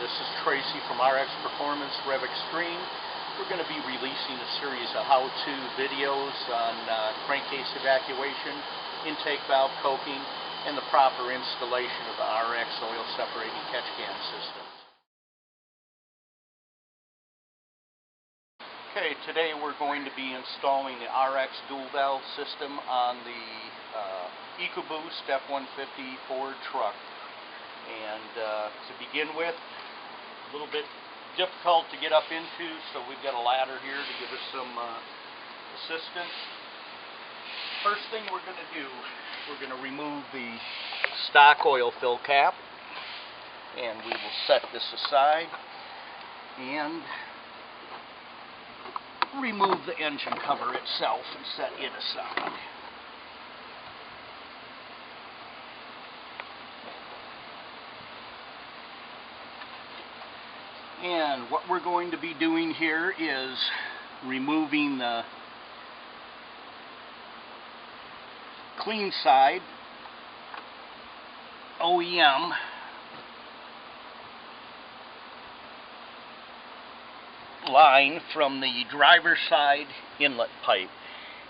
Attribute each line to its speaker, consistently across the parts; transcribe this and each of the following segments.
Speaker 1: This is Tracy from RX Performance Rev Extreme. We're going to be releasing a series of how-to videos on crankcase evacuation, intake valve coking, and the proper installation of the RX oil separating catch can system. Okay, today we're going to be installing the RX dual valve system on the Ecoboost F-150 Ford truck. And to begin with, a little bit difficult to get up into, so we've got a ladder here to give us some assistance. First thing we're going to do, we're going to remove the stock oil fill cap, and we will set this aside and remove the engine cover itself and set it aside. And what we're going to be doing here is removing the clean side OEM line from the driver's side inlet pipe.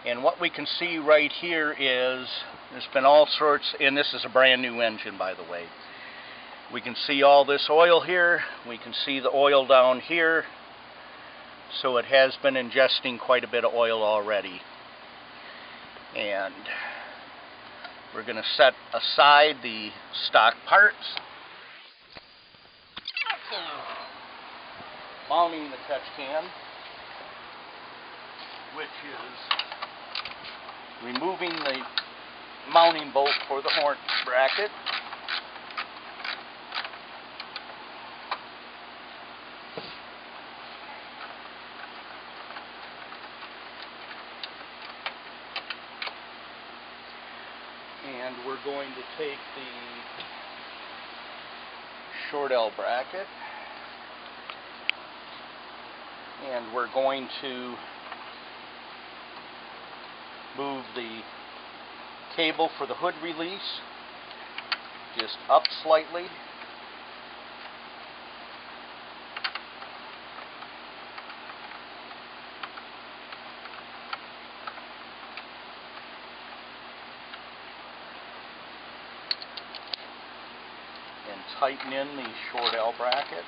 Speaker 1: And what we can see right here is there's been all sorts, and this is a brand new engine, by the way. We can see all this oil here, we can see the oil down here, so it has been ingesting quite a bit of oil already. And we're going to set aside the stock parts, mounting the catch can, which is removing the mounting bolt for the horn bracket. And we're going to take the short L bracket and we're going to move the cable for the hood release just up slightly. And tighten in the short L bracket.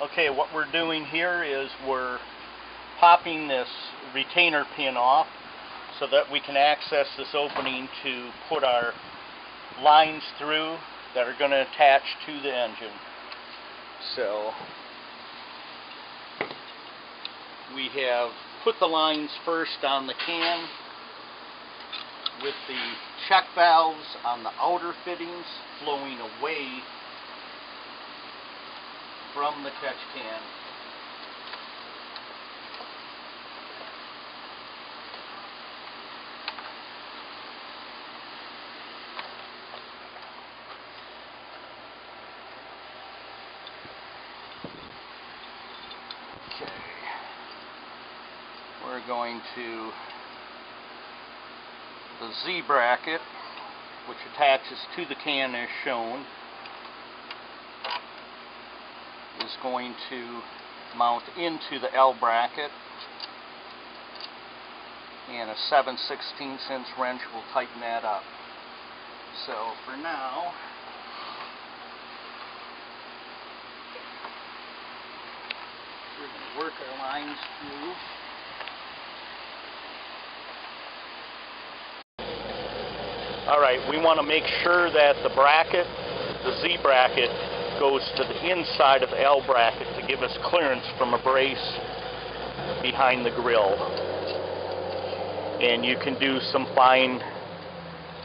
Speaker 1: Okay, what we're doing here is we're popping this retainer pin off so that we can access this opening to put our lines through that are going to attach to the engine. So we have put the lines first on the can with the check valves on the outer fittings flowing away from the catch can. Okay. We're going to the Z bracket, which attaches to the can as shown, is going to mount into the L bracket, and a 7/16" wrench will tighten that up. So for now, we're going to work our lines through. Alright, we want to make sure that the bracket, the Z bracket, goes to the inside of the L bracket to give us clearance from a brace behind the grill. And you can do some fine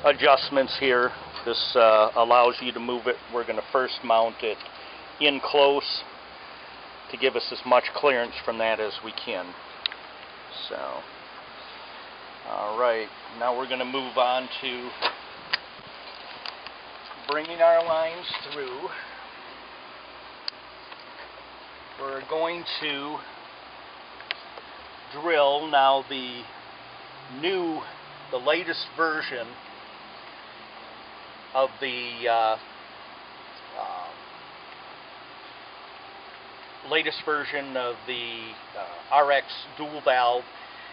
Speaker 1: adjustments here. This allows you to move it. We're going to first mount it in close to give us as much clearance from that as we can. So, alright, now we're going to move on to bringing our lines through. We're going to drill now the latest version of the latest version of the RX dual valve,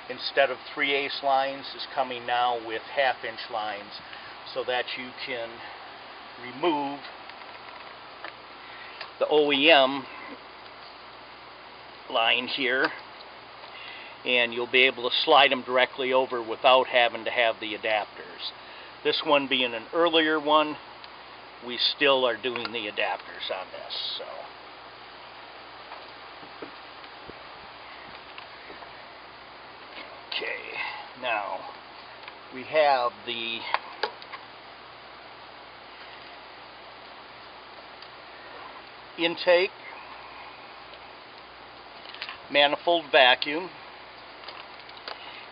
Speaker 1: instead of 3/8 lines, is coming now with 1/2-inch lines, so that you can remove the OEM line here, and you'll be able to slide them directly over without having to have the adapters. This one being an earlier one, we still are doing the adapters on this. So okay, now we have the intake manifold vacuum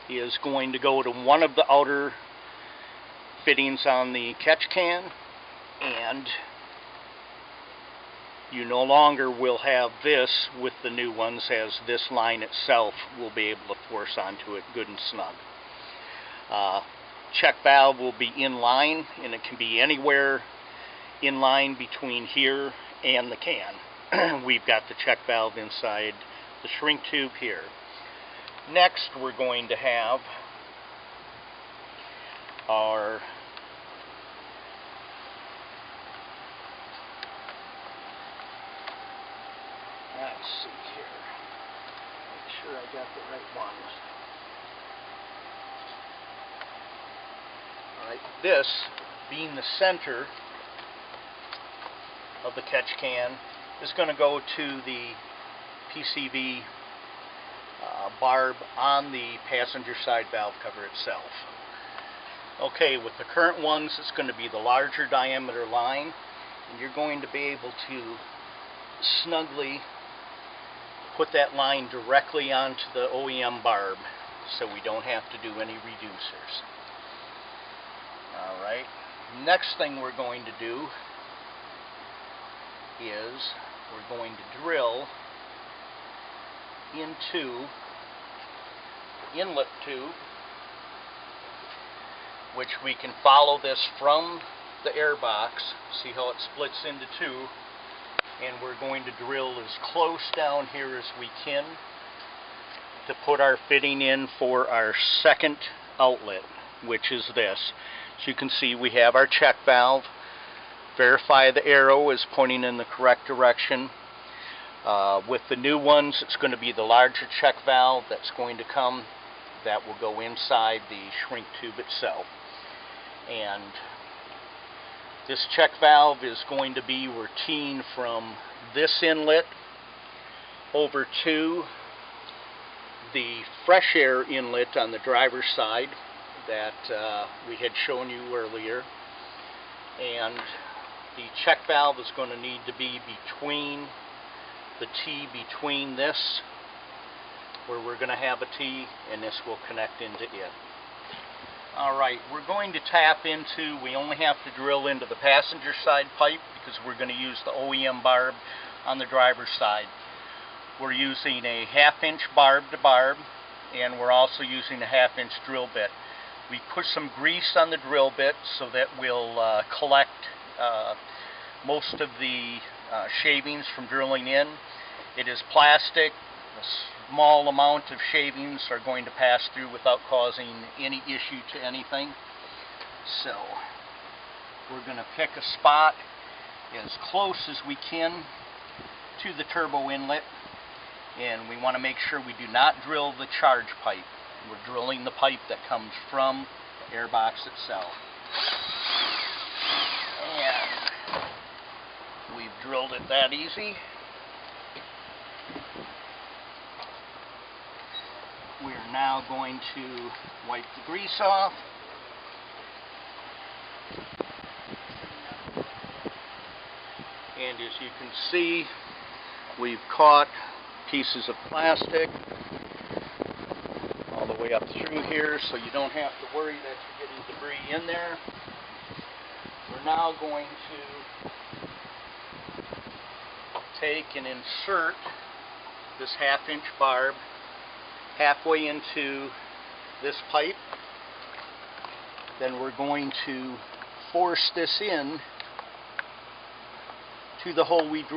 Speaker 1: is going to go to one of the outer fittings on the catch can, and you no longer will have this with the new ones, as this line itself will be able to force onto it good and snug. Check valve will be in line, and it can be anywhere in line between here and the can. We've got the check valve inside the shrink tube here. Next, we're going to have our let's see here. Make sure I got the right ones. Alright, this being the center of the catch can is going to go to the PCV barb on the passenger side valve cover itself. Okay, with the current ones, it's going to be the larger diameter line, and you're going to be able to snugly put that line directly onto the OEM barb, so we don't have to do any reducers. Alright, next thing we're going to do is we're going to drill into the inlet tube, which we can follow this from the air box. See how it splits into two, and we're going to drill as close down here as we can to put our fitting in for our second outlet, which is this. So you can see we have our check valve. Verify the arrow is pointing in the correct direction. With the new ones, it's going to be the larger check valve that's going to come, that will go inside the shrink tube itself. And this check valve is going to be routine from this inlet over to the fresh air inlet on the driver's side that we had shown you earlier. And the check valve is going to need to be between the T between this, where we're going to have a T, and this will connect into it. Alright, we're going to tap into, we only have to drill into the passenger side pipe because we're going to use the OEM barb on the driver's side. We're using a 1/2-inch barb to barb, and we're also using a 1/2-inch drill bit. We put some grease on the drill bit so that we'll collect most of the shavings from drilling in. It is plastic. A small amount of shavings are going to pass through without causing any issue to anything. So we're going to pick a spot as close as we can to the turbo inlet, and we want to make sure we do not drill the charge pipe. We're drilling the pipe that comes from the airbox itself. And we've drilled it that easy. We're now going to wipe the grease off. And as you can see, we've caught pieces of plastic all the way up through here, so you don't have to worry that you're getting debris in there. We're now going to take and insert this 1/2-inch barb halfway into this pipe. Then we're going to force this in to the hole we drilled.